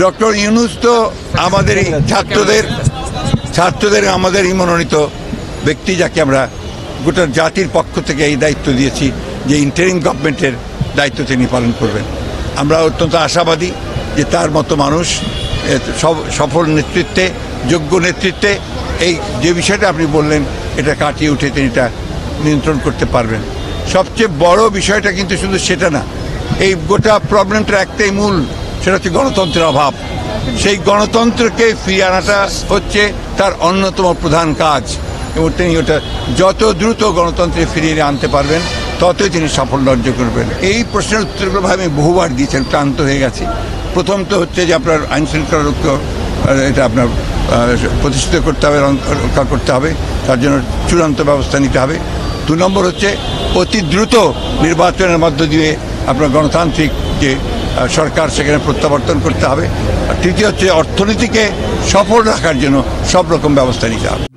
Doctor Yunus তো আমাদের ছাত্রদের আমাদেরই মনোনীত ব্যক্তি, যাকে আমরা গোটা জাতির পক্ষ থেকে এই দায়িত্ব দিয়েছি যে ইন্টারিম গভর্নমেন্টের দায়িত্ব তিনি পালন করবেন। আমরা অত্যন্ত আশাবাদী যে তার মতো মানুষ সফল নেতৃত্বে, যোগ্য নেতৃত্বে এই যে বিষয়টা আপনি বললেন এটা কাটিয়ে উঠে তিনি এটা নিয়ন্ত্রণ করতে পারবেন। সবচেয়ে বড় বিষয়টা কিন্তু শুধু সেটা না, এই গোটা প্রবলেমটার একটাই মূল, সেটা হচ্ছে গণতন্ত্রের অভাব। সেই গণতন্ত্রকে ফিরিয়ে আনাটা হচ্ছে তার অন্যতম প্রধান কাজ, এবং তিনি ওটা যত দ্রুত গণতন্ত্রে ফিরিয়ে আনতে পারবেন ততই তিনি সাফল্য অর্জন করবেন। এই প্রশ্নের উত্তরগুলো আমি বহুবার দিয়েছেন, ক্লান্ত হয়ে গেছি। প্রথম তো হচ্ছে যে আপনার আইন শৃঙ্খলা রক্ষা, এটা আপনার প্রতিষ্ঠিত করতে হবে, রক্ষা করতে হবে, তার জন্য চূড়ান্ত ব্যবস্থা নিতে হবে। 2 নম্বর হচ্ছে অতি দ্রুত নির্বাচনের মধ্য দিয়ে আপনার গণতান্ত্রিক যে সরকার সেখানে প্রত্যাবর্তন করতে হবে। আর তৃতীয় হচ্ছে অর্থনীতিকে সফল রাখার জন্য সব রকম ব্যবস্থা নিতে হবে।